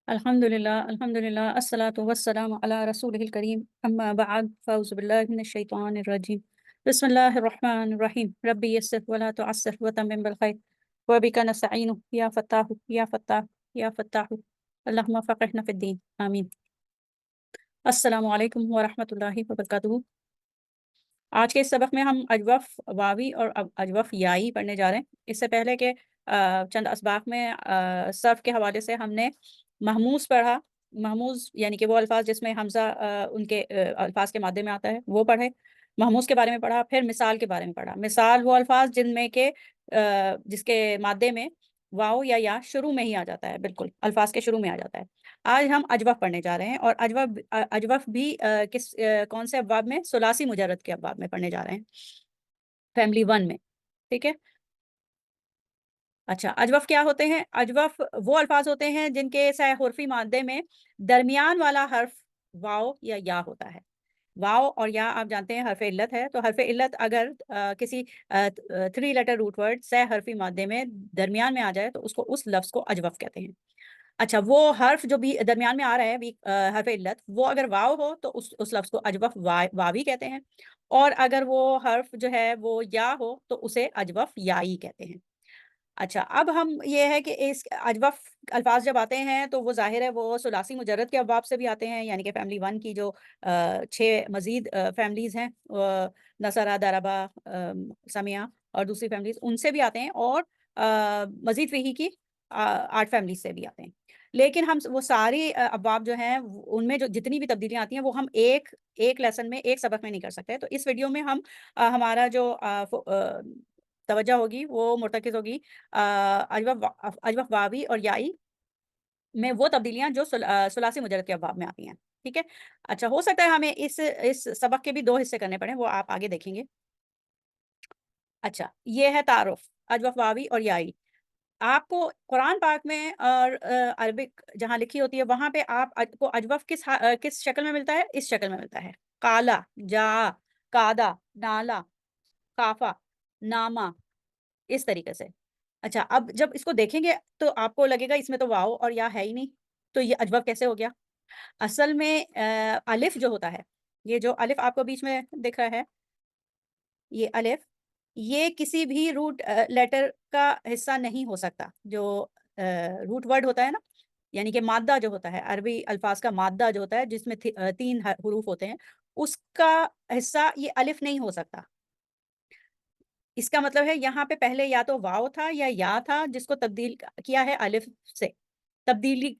अल्हम्दुलिल्लाह अस्सलातु वस्सलामु अला रसूलिहिल करीम अम्मा बाद फ़अऊज़ु बिल्लाहि मिनश शैतानिर रजीम बिस्मिल्लाहिर रहमानिर रहीम रब्बी यस्सिर वला तुअस्सिर वतम्मिम बिल खैर व बिका नस्तईनु या फत्ताहु या फत्ताह या फत्ताहु अल्लाहुम्मा फ़क़िहना फ़िद्दीन आमीन। अस्सलामु अलैकुम व रहमतुल्लाहि व बरकातुहू। आज के इस सबक में हम अजवफ़ वावी और अजवफ़ याई पढ़ने जा रहे हैं। इससे पहले के चंद असबाक में सर्फ़ के हवाले से हमने महमूज़ पढ़ा। महमूज़ यानी कि वो अल्फ़ाज़ जिसमें हमज़ा उनके अल्फ़ाज़ के मादे में आता है, वो पढ़े। महमूज़ के बारे में पढ़ा, फिर मिसाल के बारे में पढ़ा। मिसाल वो अल्फ़ाज़ जिनमें के जिसके मादे में वाव या शुरू में ही आ जाता है, बिल्कुल अल्फ़ाज़ के शुरू में आ जाता है। आज हम अजवफ़ पढ़ने जा रहे हैं और अजवफ़ भी कौन से अब्वाब में? सुलासी मुजर्रद के अब्वाब में पढ़ने जा रहे हैं, फैमिली 1 में, ठीक है? अच्छा, अजवफ़ क्या होते हैं? अजवफ़ वो अल्फ़ाज़ होते हैं जिनके सहरुफ़ी मादे में दरमियान वाला हर्फ़ वाव या होता है। वाव और या आप जानते हैं हर्फ़ इल्लत है, तो हर्फ़ इल्लत अगर किसी 3 लेटर रूट वर्ड सहरुफ़ी मादे में दरमियान में आ जाए तो उसको उस लफ़्ज़ को अजवफ़ कहते हैं। अच्छा, वो हर्फ़ जो भी दरमियान में आ रहा है हर्फ़ इल्लत, वो अगर वाव हो तो उस लफ़्ज़ को अजवफ़ वावी कहते हैं और अगर वो हर्फ़ जो है वो या हो तो उसे अजवफ़ याई कहते हैं। अच्छा, अब हम ये है कि इस अजवफ़ अल्फ़ाज़ जब आते हैं तो वो ज़ाहिर है वो सुलासी मुजर्रद के अब्वाब से भी आते हैं, यानी कि फैमिली 1 की जो 6 मज़ीद फैमिलीज़ हैं नसरा, दरबा, समिया और दूसरी फैमिलीज़ उनसे भी आते हैं और मज़ीद फ़ीही की 8 फैमिलीज़ से भी आते हैं। लेकिन हम वो सारी अब्वाब जो हैं उनमें जो जितनी भी तब्दीलियाँ आती हैं वो हम एक लेसन में, एक सबक में नहीं कर सकते। तो इस वीडियो में हम हमारा जो तवज्जो होगी वो मुर्तकिज़ होगी अजवफ़ वावी और याई में वो तब्दीलियाँ जो सुलासी मुजर्रद के अब्वाब में आती हैं, ठीक है? अच्छा, हो सकता है हमें इस सबक के भी 2 हिस्से करने पड़ें, वो आप आगे देखेंगे। अच्छा, ये है तारुफ़ अजवफ़ वावी और याई। आपको कुरान पाक में और अरबिक जहाँ लिखी होती है वहाँ पे को अजवफ़ किस शक्ल में मिलता है? इस शक्ल में मिलता है। काला, जा, कादा, नाला, काफ़ा, नामा, इस तरीके से। अच्छा, अब जब इसको देखेंगे तो आपको लगेगा इसमें तो वाव और या है ही नहीं, तो ये अजवफ़ कैसे हो गया? असल में अलिफ़ जो होता है, ये जो अलिफ़ आपको बीच में दिख रहा है, ये अलिफ़, ये किसी भी लेटर का हिस्सा नहीं हो सकता। जो रूट वर्ड होता है ना, यानी कि माद्दा जो होता है, अरबी अल्फ़ाज़ का माद्दा जो होता है जिसमें 3 हुरूफ होते हैं, उसका हिस्सा ये अलिफ़ नहीं हो सकता। इसका मतलब है यहाँ पे पहले या तो वाव था या था जिसको तब्दील किया है अलिफ से। तब्दीली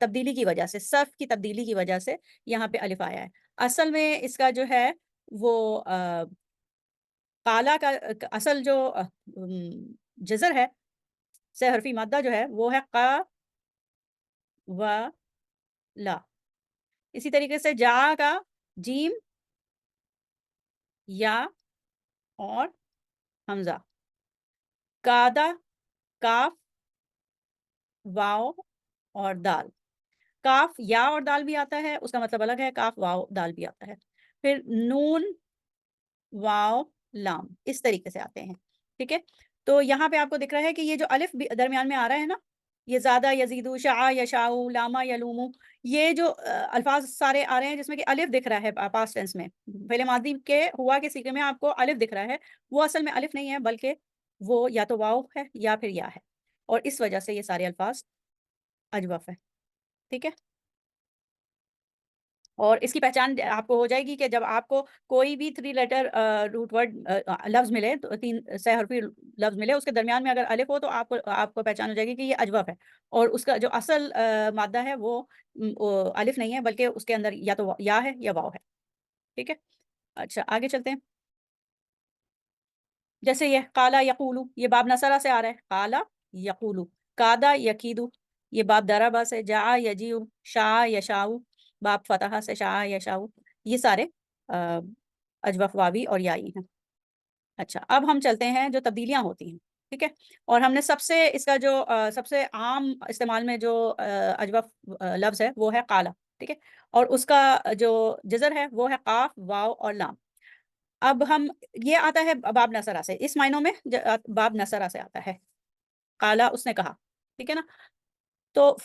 तब्दीली की वजह से, सर्फ की तब्दीली की वजह से यहाँ पे अलिफ आया है। असल में इसका जो है वो काला का असल जो जज़र है, से हरफ़ी माद्दा जो है वो है क़ा व ला। इसी तरीके से जा का जीम, या और हमज़ा। कादा काफ, वाव और दाल। काफ या और दाल भी आता है, उसका मतलब अलग है, काफ वाव दाल भी आता है। फिर नून, वाव, लाम इस तरीके से आते हैं, ठीक है? तो यहाँ पे आपको दिख रहा है कि ये जो अलिफ भी दरमियान में आ रहा है ना, ये ज़्यादा, यज़ीदु, शआ, यशाउ, लामा, यलूमु, ये जो अल्फ़ाज़ सारे आ रहे हैं जिसमें कि अलिफ दिख रहा है पास्ट टेंस में। फ़िल माज़ी के हुआ के सीगे में आपको अलिफ दिख रहा है, वो असल में अलिफ नहीं है बल्कि वो या तो वाव है या फिर या है और इस वजह से ये सारे अल्फ़ाज़ अजवफ़ हैं, ठीक है? और इसकी पहचान आपको हो जाएगी कि जब आपको कोई भी 3 लेटर रूट वर्ड लफ्ज़ मिले तो 3 सहरफ़ी लफ्ज़ मिले, उसके दरमियान में अगर अलिफ़ हो तो आपको आपको पहचान हो जाएगी कि ये अजवफ़ है और उसका जो असल मादा है वो अलिफ़ नहीं है बल्कि उसके अंदर या तो या है या वाव है, ठीक है? अच्छा, आगे चलते हैं। जैसे ये काला यक़ूलु, ये बाब नसरा से आ रहा है, काला यक़ूलु, कादा यकीदु, ये बाब दरबा से, जआ यजीउ, शाआ यशाउ, बाब फ़तहा से, शाआ यशाउ, ये सारे अ, अजवफ़ वावी और याई हैं। अच्छा, अब हम चलते हैं जो तब्दीलियाँ होती हैं, ठीक है? और हमने सबसे इसका जो सबसे आम इस्तेमाल में जो अजवफ़ लफ्ज़ है वो है काला, ठीक है? और उसका जो जज़र है वो है क़ाफ़, वाव और लाम। अब हम ये आता है बाब नसरा से, इस मायनों में बाब नसरा से आता है, काला उसने कहा, ठीक है ना? तो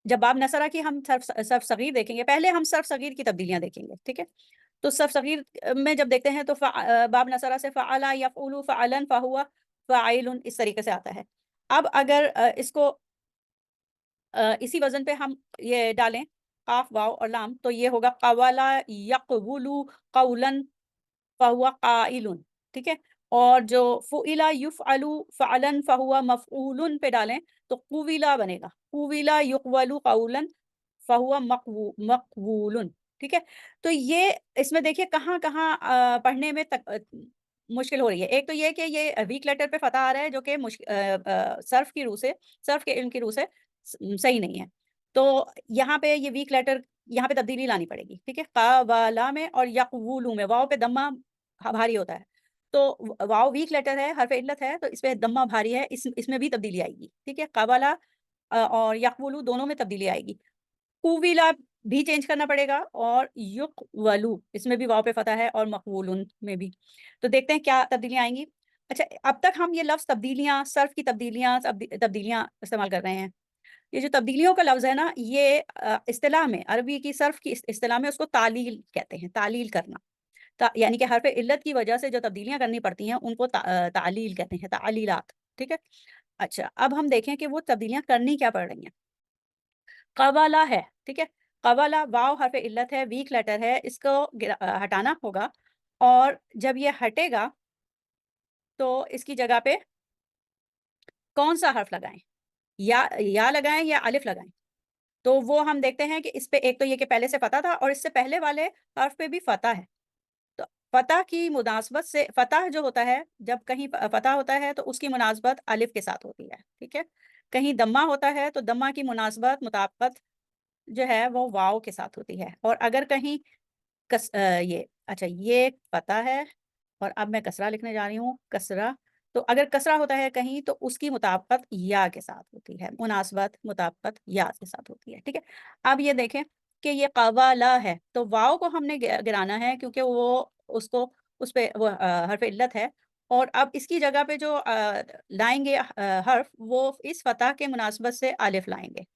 जब बाब नसरा की हम सर्फ सगीर देखेंगे, पहले हम सर्फ सगीर की तब्दीलियां देखेंगे, ठीक है। तो सर्फ सगीर में जब देखते हैं तो बाब नसरा से फ़अला यफ़उलु फ़अलन फ़हुवा फ़ाइलुन, इस तरीके से आता है। अब अगर इसको इसी वजन पे हम ये डालें काफ वाव और लाम, तो ये होगा क़वला यक़वुलु क़ौलन फ़हुवा क़ाइलुन, ठीक है। और जो फ़ुइला युफ़अलु फ़अलन फ़हुवा मफ़ऊलुन पे डालें तो क़ुविला बनेगा, क़ुविला युक़वलु क़ौलन फ़हुवा मक़बूलुन, ठीक है। तो ये इसमें देखिए कहाँ-कहाँ पढ़ने में मुश्किल हो रही है। एक तो ये कि ये वीक लेटर पे फ़तह आ रहा है जो कि सर्फ़ की रूह से, सर्फ़ के इल्म की रूह से सही नहीं है। तो यहाँ पे ये वीक लेटर, यहाँ पे तब्दीली लानी पड़ेगी, ठीक है। क़वाला में और यक़वुलु में वाव पे दम्मा भारी होता है। तो वाव वीक लेटर है, हर्फ़ इल्लत है, तो इसपे दम्मा भारी है, इसमें भी तब्दीली आएगी, ठीक है। क़वाला और यक़वुलु दोनों में तब्दीली आएगी। कुविला भी चेंज करना पड़ेगा और युक़वलु इसमें भी वाव पे फ़तह है और मक़बूलुन में भी। तो देखते हैं क्या तब्दीलियाँ आएँगी। अच्छा, अब तक हम ये लफ्ज़ तब्दीलियाँ, सर्फ़ की तब्दीलियाँ इस्तेमाल कर रहे हैं। ये जो तब्दीलियों का लफ्ज़ है ना, ये इस्तिलाह में, अरबी की सर्फ़ की इस्तिलाह में उसको तालील कहते हैं, तालील करना। यानी कि हर्फ़ इल्लत की वजह से जो तब्दीलियाँ करनी पड़ती हैं उनको तालील कहते हैं, तालीलात, ठीक है। अच्छा, अब हम देखें कि वो तब्दीलियाँ करनी क्या पड़ रही हैं। क़वाला है, ठीक है। क़वाला वाव हर्फ़ इल्लत है, वीक लेटर है, इसको हटाना होगा और जब ये हटेगा तो इसकी जगह पे कौन-सा हर्फ़ लगाएँ? या लगाएँ या अलिफ़ लगाएँ? तो वो हम देखते हैं कि इस पे एक तो ये कि पहले से फ़तह था और इससे पहले वाले हर्फ़ पे भी फ़तह है। तो फ़तह की मुनासबत से, फ़तह जो होता है, जब कहीं फ़तह होता है तो उसकी मुनासबत अलिफ़ के साथ होती है, ठीक है। कहीं दम्मा होता है तो दम्मा की मुनासबत, मुताबिकत जो है वो वाव के साथ होती है। और अगर कहीं ये अच्छा, ये पता है और अब मैं कसरा लिखने जा रही हूँ, कसरा। तो अगर कसरा होता है कहीं तो उसकी मुताबिकत या के साथ होती है, मुनासबत मुताबिकत या के साथ होती है, ठीक है। अब ये देखें कि ये क़वाला है तो वाव को हमने गिराना है क्योंकि वो उसको उस पे वो हर्फ़ इल्लत है। और अब इसकी जगह पे जो लाएँगे हर्फ़, वो इस फ़तह के मुनासबत से अलिफ़ लाएँगे,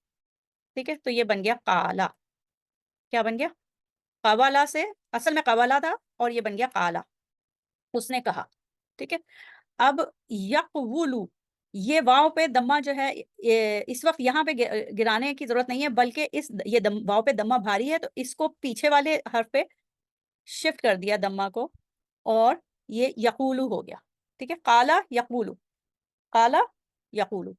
ठीक है। तो ये बन गया काला। क्या बन गया? क़वाला से, असल में क़वाला था और ये बन गया क़ाला, उसने कहा, ठीक है। अब यक़वुलु, ये वाव पे दम्मा जो है, ये इस वक़्त यहाँ पे गिराने की ज़रूरत नहीं है, बल्कि ये वाव पे दम्मा भारी है तो इसको पीछे वाले हर्फ़ पे शिफ्ट कर दिया दम्मा को और ये यक़ूलु हो गया, ठीक है। क़ाला यक़ूलु, क़ाला यक़ूलु,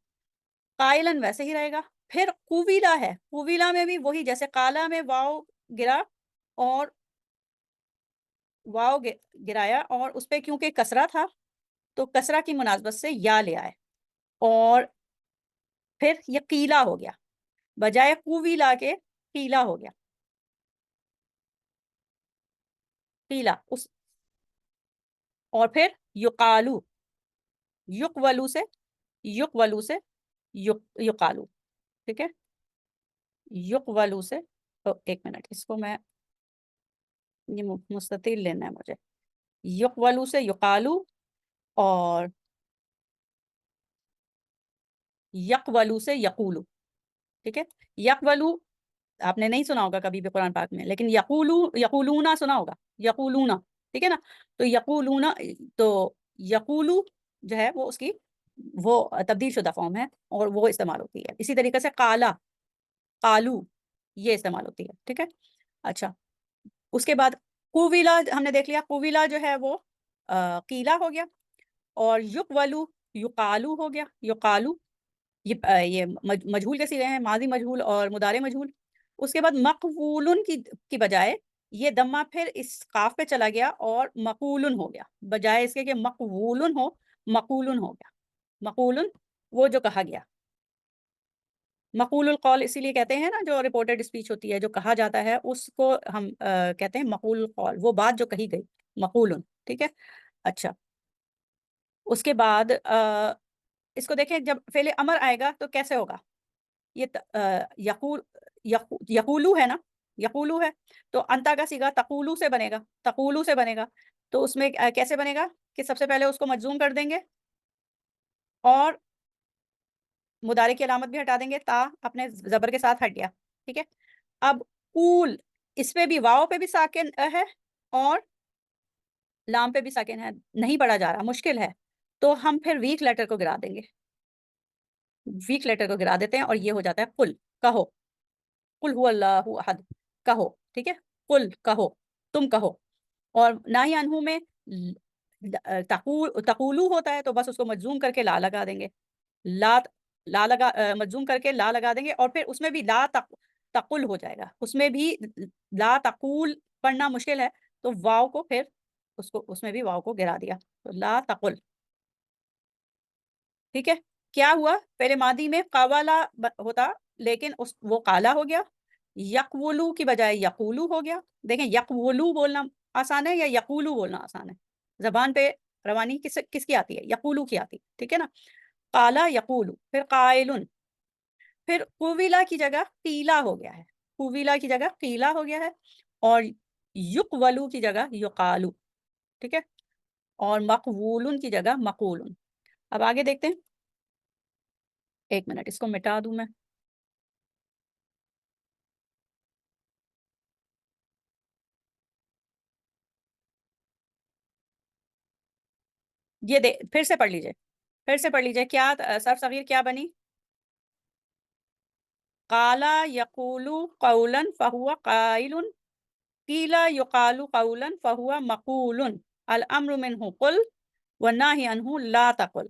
क़ाइलन वैसे ही रहेगा। फिर क़ुविला है, क़ुविला में भी वही, जैसे क़ाला में वाव गिरा और वाव गिराया और उसपे क्योंकि कसरा था तो कसरा की मुनासबत से या ले आए और फिर ये क़ीला हो गया, बजाय क़ुविला के क़ीला हो गया, क़ीला उस। और फिर युक़ालू, युक़वलू से, युक़वलू से युक़ालू, ठीक है। युक़वलू से, तो 1 मिनट, इसको मैं, ये मुस्ततिल लेना है मुझे। युक़वलू से युक़ालू और यक़वलू से यक़ूलू, ठीक है। यक़वलू आपने नहीं सुना होगा कभी भी कुरान पाक में, लेकिन यक़ूलूना सुना होगा, यक़ूलूना, ठीक है ना? तो यक़ूलूना, तो यक़ूलू जो है वो उसकी वो तब्दील शुदा फ़ॉर्म है और वो इस्तेमाल होती है। इसी तरीके से काला, कालू, ये इस्तेमाल होती है, ठीक है? अच्छा, उसके बाद कुविला हमने देख लिया, कुविला जो है वो क़ीला हो गया और युक़वलू, युक़ालू हो गया, युक़ालू। ये मजहूल के सिगे हैं, माज़ी मजहूल और मुदारे मजहूल। उसके बाद मक़बूलुन की बजाय ये दम्मा फिर इस क़ाफ़ पे चला गया और मक़ूलुन हो गया। बजाय इसके कि मक़बूलुन हो, मक़ूलुन हो गया। मक़ूलुन, वो जो कहा गया। मक़ूलुल क़ौल इसीलिए कहते हैं ना, जो रिपोर्टेड स्पीच होती है, जो कहा जाता है उसको हम कहते हैं मक़ूलुल क़ौल, वो बात जो कही गई, मक़ूलुन, ठीक है? अच्छा, उसके बाद इसको देखें, जब फ़ेल अमर आएगा तो कैसे होगा? ये यक़ूलू है ना, यक़ूलू है, तो अंता का सीगा तक़ूलू से बनेगा, तक़ूलू से बनेगा। तो उसमें कैसे बनेगा कि सबसे पहले उसको मजज़ूम कर देंगे और मुदारे की अलामत भी हटा देंगे, ता अपने जबर के साथ हट गया, ठीक है। अब कूल, इस पे भी वाव पे भी साकिन है और लाम पे भी साकिन है, नहीं पढ़ा जा रहा, मुश्किल है, तो हम फिर वीक लेटर को गिरा देंगे, वीक लेटर को गिरा देते हैं और ये हो जाता है कुल, कहो, कुल हुवल्लाहु अहद, कहो, ठीक है, कुल कहो, तुम कहो। और ना ही अनहु में तकूलू होता है, तो बस उसको मजूम करके ला लगा देंगे, ला, ला लगा मजूम करके ला लगा देंगे, और फिर उसमें भी तकुल हो जाएगा, उसमें भी ला तकुल पढ़ना मुश्किल है, तो वाव को फिर उसको उसमें भी वाव को गिरा दिया, तो ला तकुल, ठीक है। क्या हुआ, पहले मादी में कवाला होता, लेकिन उस वो काला हो गया, यकवुलू की बजाय यकूलू हो गया। देखें, यकवुलू बोलना आसान है या यकूलू बोलना आसान है, जबान पे रवानी किसकी आती है, यकूलू की आती है, ठीक है ना। काला यकूलू, फिर कायलुन, फिर कुविला की जगह कीला हो गया है, कुविला की जगह कीला हो गया है, और युकवलू की जगह युकालू, ठीक है, और मकवूलुन की जगह मकूलुन। अब आगे देखते हैं, एक मिनट इसको मिटा दूं मैं। ये दे, फिर से पढ़ लीजिए, फिर से पढ़ लीजिए, क्या सर्फ सगीर क्या बनी, काला यकूलू कौलन फहुआ काइलुन, कीला युकालू कौलन फहुआ मकूलुन, अल अम्रु मिन्हु कुल व नाही अन्हु ला तकुल,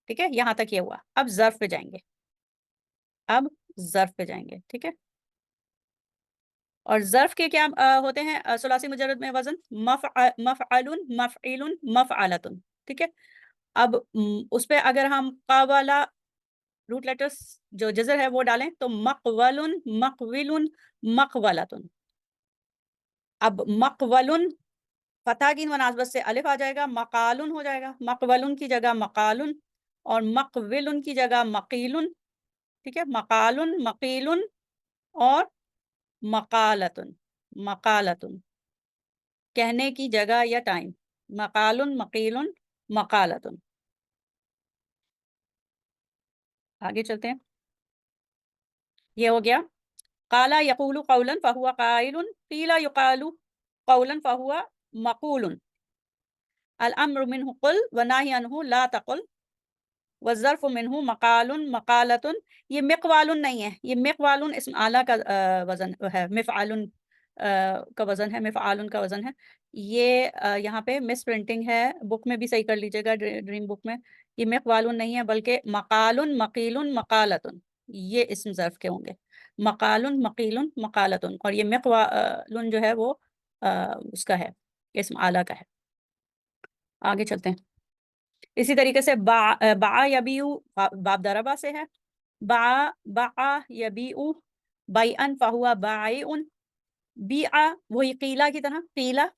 ठीक है, यहां तक ये हुआ। अब जर्फ पे जाएंगे, अब जर्फ पे जाएंगे, ठीक है। और जर्फ के क्या होते हैं सुलासी मुजर्रद में वजन, मफअलुन मफइलुन मफअलतुन, ठीक है। अब उस पे अगर हम कावाला रूट लेटर्स जो जजर है वो डालें, तो मकवलुन मकविलुन मकवलतुन। अब मकवलुन फतह की मुनासबत से अलिफ आ जाएगा, मकालुन हो जाएगा, मकवलुन की जगह मकालुन, और मकविलुन की जगह मकीलुन, ठीक है, मकालुन मकीलुन और मकालतुन, मकालतुन कहने की जगह या टाइम, मकालुन मकीलुन मकालतुन। आगे चलते हैं, ये हो गया, काला यकूलु कौलन फहुआ काइलुन, कीला युकालु कौलन फहुआ मकूलुन, अल अम्रु मिन्हु कुल व नाही अन्हु ला तकुल, व ज़र्फ़ु मिन्हु मकालुन मकालतुन। ये मिक़वालुन नहीं है, ये मिक़वालुन इसम आला का वजन है, मिफ़आलुन का वजन है, मिफ़आलुन का वजन है। ये यहाँ पे मिस प्रिंटिंग है, बुक में भी सही कर लीजिएगा, ड्रीम बुक में। ये मिक़वालुन नहीं है, बल्कि मकालुन मकीलुन मकालतुन, ये इसम ज़र्फ़ के होंगे, मकालुन मकीलुन मकालतुन। और ये मिक़वालुन जो है वो उसका है, इसम आला का है। आगे चलते हैं, इसी तरीके से बा यबीउ बाब दरबा से है, बा बा यबीउ बैअन फहुआ बाइउन, बीआ वही कीला की तरह, कीला,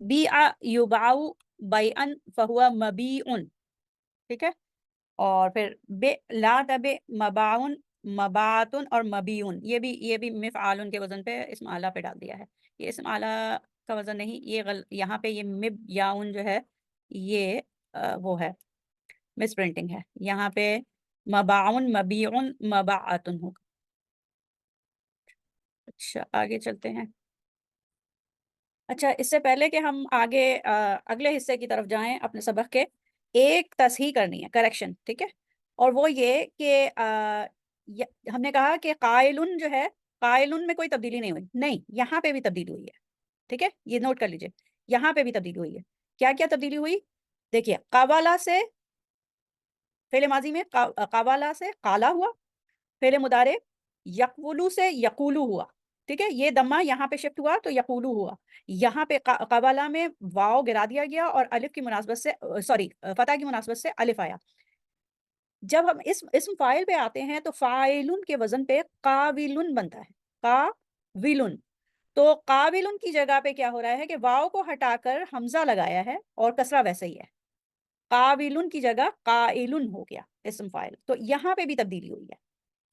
बीआ युबाउ बैअन फहुआ मबीउन, ठीक है। और फिर बे ला तबे मबाउन मबातुन और मबीउन, ये भी मिफ़आलुन के वजन पे इसम आला पे डाल दिया है, ये इसम आला का वजन नहीं, ये यहाँ पे ये मिब याउन जो है ये वो है, मिस प्रिंटिंग है, यहाँ पे मबाउन मबीउन मबाअतुन होगा। अच्छा आगे चलते हैं। अच्छा, इससे पहले कि हम आगे अगले हिस्से की तरफ जाएं अपने सबक के, एक तसहीह करनी है, करेक्शन, ठीक है। और वो ये कि हमने कहा कि कायलुन जो है, कायलुन में कोई तब्दीली नहीं हुई, नहीं, यहाँ पे भी तब्दीली हुई है, ठीक है, ये नोट कर लीजिए, यहाँ पे भी तब्दीली हुई है। क्या क्या तब्दीली हुई, देखिए, कावाला से फेले माजी में कावाला से काला हुआ, फेले मुदारे यकवुलू से यकूलू हुआ, ठीक है, ये दम्मा यहाँ पे शिफ्ट हुआ तो यकूलू हुआ, यहाँ पे कवाला में वाव गिरा दिया गया और अलिफ की मुनासबत से सॉरी फतह की मुनासबत से अलिफ आया। जब हम इस फाइल पे आते हैं तो फाइलुन के वजन पे काविलुन बनता है, काविलुन। तो काविलुन की जगह पे क्या हो रहा है कि वाव को हटाकर हमजा लगाया है और कसरा वैसे ही है, काविलुन की जगह काइलुन हो गया इसम फाइल, तो यहाँ पे भी तब्दीली हुई है,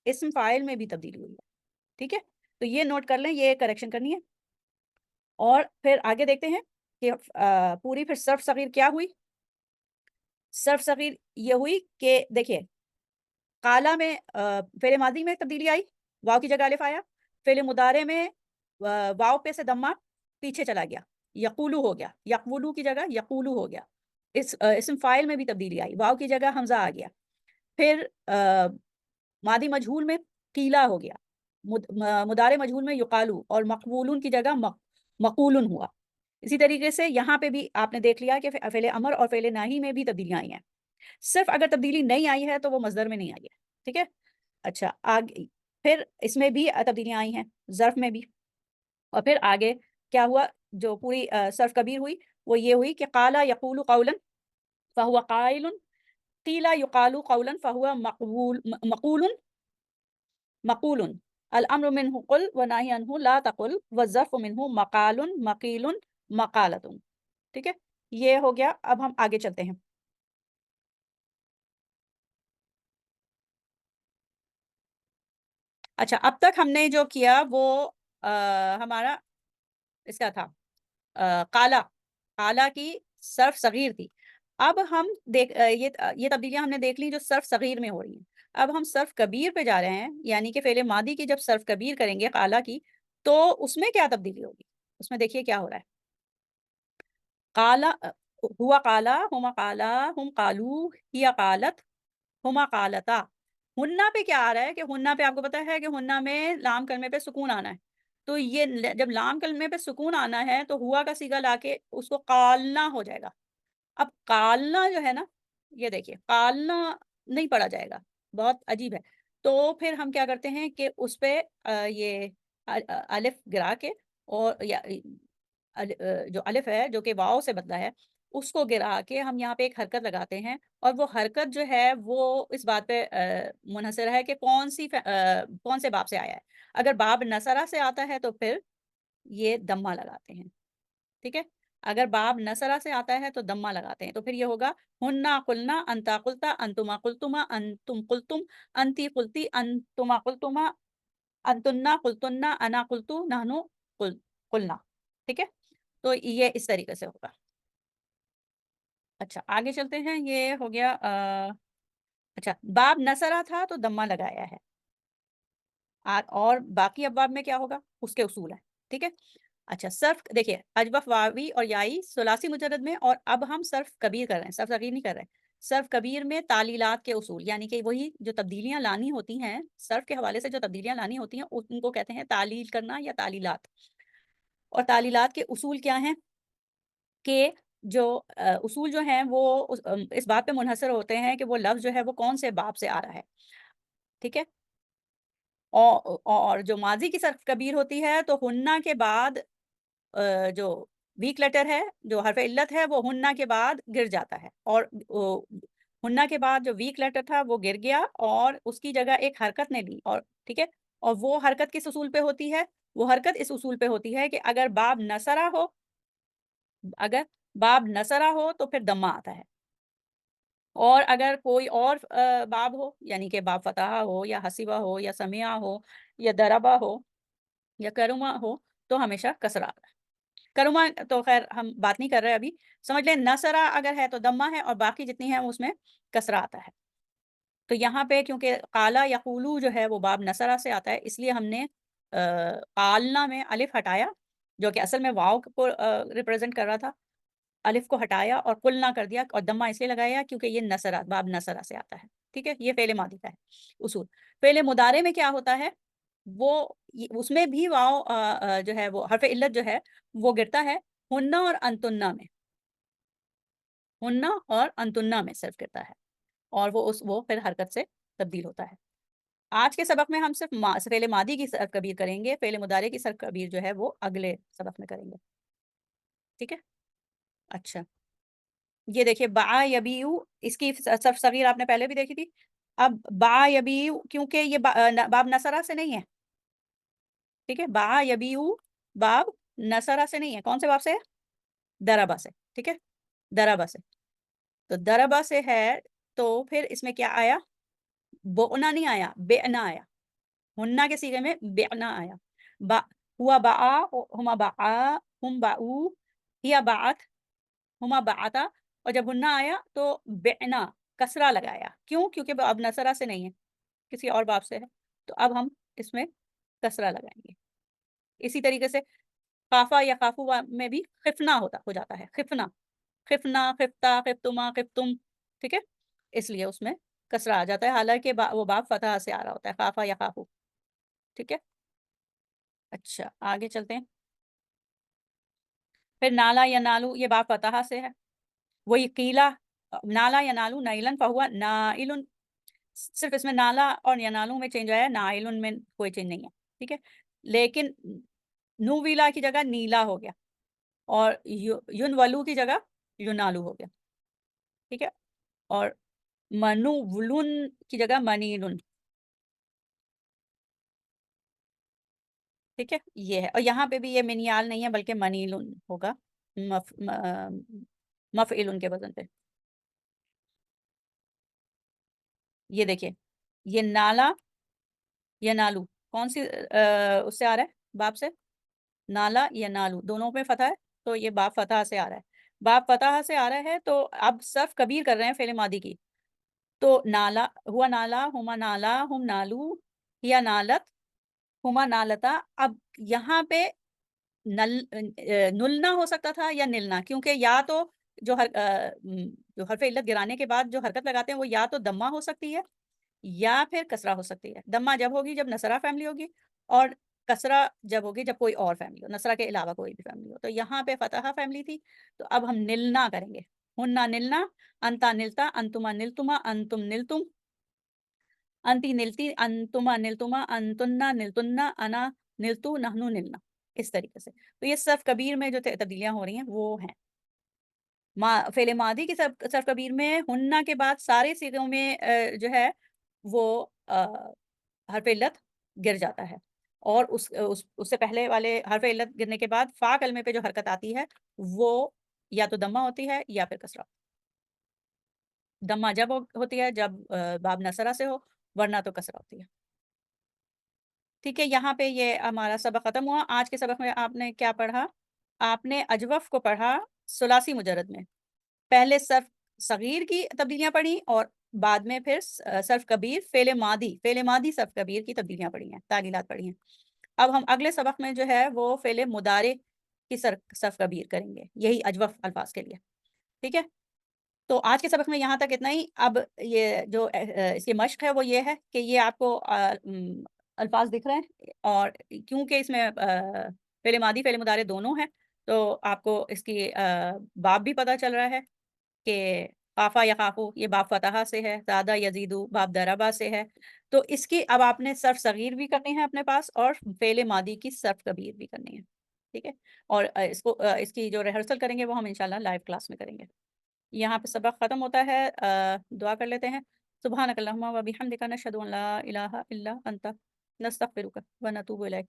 इसम फाइल में भी तब्दीली हुई है, ठीक है। तो ये नोट कर लें, ये करेक्शन करनी है। और फिर आगे देखते हैं कि पूरी फिर सर्फ सगीर क्या हुई, सर्फ सगीर ये हुई कि देखिए, قالا میں فعل ماضی میں تبدیلی آئی، واو کی جگہ الف آیا. فعل مضارع میں واو پہ سے دمہ پیچھے چلا گیا، یقولو ہو گیا، یقولو کی جگہ یقولو ہو گیا. اسم فاعل میں بھی تبدیلی آئی، واو کی جگہ حمزہ آ گیا. پھر ماضی مجہول میں قیلا ہو گیا، مضارع مجہول میں یقالو، اور مقبولون کی جگہ مقولن ہوا. اسی طریقے سے یہاں پہ بھی آپ نے دیکھ لیا کہ فعل امر اور فعل ناہی میں بھی تبدیلیاں آئی ہیں. صرف اگر تبدیلی نہیں آئی ہے تو وہ مصدر میں نہیں آئی ہے. ٹھیک ہے. اچھا آگے پھر اس میں بھی تبدیلیاں آئی ہیں، ظرف میں بھی. اور پھر آگے کیا ہوا، جو پوری صرف کبیر ہوئی وہ یہ ہوئی کہ قالا یقول قولا فہو قائل، قیلا یقال قولا فہو مقول مقول، الامر منہ قل ونہی عنہ لا تقل، والظرف منہ مقال مقیل مقالۃ. ٹھیک ہے، یہ ہو گیا. اب ہم آگے چلتے ہیں. اچھا اب تک ہم نے جو کیا وہ ہمارا اس کا تھا قالا، قالا کی صرف صغیر تھی. اب ہم یہ تبدیلیاں ہم نے دیکھ لی جو صرف صغیر میں ہو رہی ہیں. اب ہم صرف کبیر پہ جا رہے ہیں، یعنی کہ فعل ماضی کی جب صرف کبیر کریں گے قالا کی تو اس میں کیا تبدیلی ہوگی. اس میں دیکھیے کیا ہو رہا ہے. قالا ہوا قالا ہما قالا ہم قالو ہیا قالت ہما قالتا. ہننا پہ کیا آ رہا ہے کہ ہننا پہ آپ کو پتا ہے کہ ہننا میں لام کلمے پہ سکون آنا ہے. تو یہ جب لام کلمے پہ سکون آنا ہے تو ہوا کا صیغہ لا کے اس کو قالنا ہو جائے گا. اب قالنا جو ہے نا، یہ دیکھیے قالنا نہیں پڑھا جائے گا، بہت عجیب ہے. تو پھر ہم کیا کرتے ہیں کہ اس پہ یہ الف گرا کے، اور جو الف ہے جو کہ واو سے بدلا ہے اس کو گرا کے ہم یہاں پہ ایک حرکت لگاتے ہیں. اور وہ حرکت جو ہے وہ اس بات پہ منحصر ہے کہ کون سے باب سے آیا ہے. اگر باب نصرہ سے آتا ہے تو پھر یہ دمہ لگاتے ہیں. ٹھیک ہے، اگر باب نصرہ سے آتا ہے تو دمہ لگاتے ہیں. تو پھر یہ ہوگا ہننا قلنا انتا قلتا انتما قلتما انتم قلتم انتی قلتی انتما قلتما انتنا قلتنا انا قلتو نحنو قلنا. ٹھیک ہے، تو یہ اس طریقے سے ہوگا. اچھا آگے چلتے ہیں. یہ ہو گیا اچھا باب نصرہ تھا تو دمہ لگایا ہے، اور باقی ابواب میں کیا ہوگا اس کے اصول ہیں. ٹھیک ہے. اچھا صرف دیکھیے اجوف واوی اور یائی ثلاثی مجرد میں، اور اب ہم صرف کبیر کر رہے ہیں، صرف صغیر نہیں کر رہے. صرف کبیر میں تعلیلات کے اصول، یعنی کہ وہی جو تبدیلیاں لانی ہوتی ہیں صرف کے حوالے سے، جو تبدیلیاں لانی ہوتی ہیں ان کو کہتے ہیں تعلیل کرنا یا تعلیلات. اور تعلیلات کے اصول کیا ہیں کہ جو اصول جو ہیں وہ اس بات پہ منحصر ہوتے ہیں کہ وہ لفظ جو ہے وہ کون سے باب سے آ رہا ہے. ٹھیک ہے. اور جو ماضی کی صرف کبیر ہوتی ہے تو ہننا کے بعد جو ویک لیٹر ہے، جو حرف علت ہے، وہ ہننا کے بعد گر جاتا ہے. اور ہننا کے بعد جو ویک لیٹر تھا وہ گر گیا اور اس کی جگہ ایک حرکت نے لی. اور ٹھیک ہے، اور وہ حرکت کس اصول پہ ہوتی ہے؟ وہ حرکت اس اصول پہ ہوتی ہے کہ اگر باب نصرہ ہو، اگر باب نصرہ ہو تو پھر دمہ آتا ہے. اور اگر کوئی اور باب ہو، یعنی کہ باب فتحہ ہو یا حسیبہ ہو یا سمیعہ ہو یا دربہ ہو یا کرما ہو تو ہمیشہ کسرہ آتا ہے. کرما تو خیر ہم بات نہیں کر رہے ابھی، سمجھ لیں نصرہ اگر ہے تو دمہ ہے، اور باقی جتنی ہیں اس میں کسرہ آتا ہے. تو یہاں پہ کیونکہ قالا یقولو جو ہے وہ باب نصرہ سے آتا ہے، اس لیے ہم نے قالنا میں الف ہٹایا جو کہ اصل میں واو کو ریپرزینٹ کر رہا تھا، الف کو ہٹایا اور قلنا کر دیا، اور دمہ اس لیے لگایا کیونکہ یہ نصرہ باب نصرہ سے آتا ہے. ٹھیک ہے، یہ فعل ماضی کا ہے اصول. فعل مضارع میں کیا ہوتا ہے، وہ اس میں بھی واو جو ہے وہ حرف علت جو ہے وہ گرتا ہے ہننا اور انتنا میں، ہننا اور انتنا میں صرف گرتا ہے، اور وہ پھر حرکت سے تبدیل ہوتا ہے. آج کے سبق میں ہم صرف فعل ماضی کی صرف کبیر کریں گے، فعل مضارع کی صرف کبیر جو ہے وہ اگلے سبق میں کریں گے. ٹھیک ہے. اچھا یہ دیکھیے باع یبیع، اس کی صرف صغیر آپ نے پہلے بھی دیکھی تھی. اب باع یبیع کیونکہ یہ باب نصرہ سے نہیں ہے. ٹھیک ہے، باع یبیع باب نصرہ سے نہیں ہے. کون سے باب سے ہے؟ دربہ سے. ٹھیک ہے، دربہ سے. تو دربہ سے ہے تو پھر اس میں کیا آیا؟ بؤنا نہیں آیا، بئنا آیا. ہننا کے صیغے میں بئنا آیا. ہوا باع ہما باعا ہم باعو ہیا باعت ہما باعتا. اور جب ہننا آیا تو بئنا کسرہ لگایا. کیوں؟ کیونکہ اب نصرہ سے نہیں ہے. किसी और बाब से है, तो अब हम इसमें कसरा लगाएंगे। इसी तरीके से काफा या काफू में भी खिफना हो जाता है, खिफना, खिफना, खिफ्ता, खिफ्तुमा, खिफ्तुम, ठीक है, इसलिए उसमें कसरा आ जाता है, हालांकि वो बाब फतह से आ रहा होता है, काफा या काफू, ठीक है। अच्छा, आगे चलते हैं। फिर नाला या नालू, ये बाब फतह से है, वही कीला, नाला या नालू, नैलन फहुआ नाइलुन, सिर्फ इसमें नाला और यनालू में चेंज आया है, नाइलुन में कोई चेंज नहीं है, ठीक है। लेकिन नुवीला की जगह नीला हो गया, और युनवलू की जगह युनालू हो गया, ठीक है। और मनुवलुन की जगह मनीलुन, ठीक है, ये है। और यहाँ पे भी ये मिनियाल नहीं है बल्कि मनीलुन होगा, मफइलुन के वजन पे। ये देखिए, ये नाला या नालू कौन सी उससे आ रहा है, बाप से, नाला या नालू दोनों पे फतह है, तो ये बाप फतह से आ रहा है, बाप फतह से आ रहा है, तो अब सर्फ कबीर कर रहे हैं फेले मादी की, तो नाला हुआ, नाला हुमा नाला, हुम नालू, या नालत, हुमा नालता। अब यहाँ पे नुलना हो सकता था या निलना, क्योंकि या तो जो हरफ इल्लत गिराने के बाद जो हरकत लगाते हैं वो या तो दम्मा हो सकती है या फिर कसरा हो सकती है। दम्मा जब होगी जब नसरा फैमिली होगी, और कसरा जब होगी जब कोई और फैमिली हो, नसरा के अलावा कोई भी फैमिली हो। तो यहाँ पे फतहा फैमिली थी, तो अब हम निलना करेंगे, हुन्ना निलना, अंता निलता, अंतुमा निलतुमा, अंतुम निलतुम, अंती निलती, अंतुमा निलतुमा, अंतुन्ना निलतुन्ना, अना निलतु, नहनु निलना, इस तरीके से। तो ये सर्फ कबीर में जो तब्दीलियां हो रही हैं वो हैं। फेले मादी की सर्फ कबीर में हुन्ना के बाद सारे सीगों में जो है वो हर्फ इल्लत गिर जाता है, और उससे पहले वाले हर्फ इल्लत गिरने के बाद फा कलमे पे जो हरकत आती है वो या तो दम्मा होती है या फिर कसरा। दम्मा जब होती है जब बाब नसरा से हो, वरना तो कसरा होती है, ठीक है। यहाँ पे ये हमारा सबक खत्म हुआ। आज के सबक में आपने क्या पढ़ा, आपने अजवफ को पढ़ा सुलासी मुजरद में, पहले सर्फ सगीर की तब्दीलियां पढ़ी और बाद में फिर सर्फ कबीर, फेले मादी सर्फ कबीर की तब्दीलियां पढ़ी हैं, तालीलात पढ़ी हैं। अब हम अगले सबक में जो है वो फेले मुदारे की सर्फ कबीर करेंगे, यही अजवफ अल्फाज के लिए, ठीक है। तो आज के सबक में यहाँ तक इतना ही। अब ये जो इसकी मश्क है वो ये है कि ये आपको अल्फाज दिख रहे हैं, और क्योंकि इसमें फेले मादी फेले मुदारे दोनों हैं, तो आपको इसकी बाब भी पता चल रहा है कि काफा या काफू, ये बाब फतहा से है, ज़्यादा यजीदू बाब दरबा से है। तो इसकी अब आपने सर्फ सगीर भी करनी है अपने पास, और फेले मादी की सर्फ कबीर भी करनी है, ठीक है। और इसकी जो रिहर्सल करेंगे वो हम इंशाल्लाह लाइव क्लास में करेंगे। यहाँ पे सबक ख़त्म होता है, दुआ कर लेते हैं। सुब्हानक अल्लाहुम्मा व बिहम्दिका नशहदु अन ला इलाहा इल्ला अंता नस्तगफिरुका व नतूबु इलैक।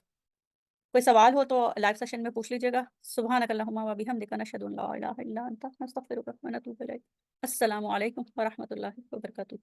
कोई सवाल हो तो लाइव सेशन में पूछ लीजिएगा। सुब्हानक अल्लाहुम्मा व बिहम्दिका नशहदु अन ला इलाहा इल्ला अंता नस्तगफिरुका व नतूबु इलैक। अस्सलामु अलैकुम व रहमतुल्लाहि व बरकातुहू।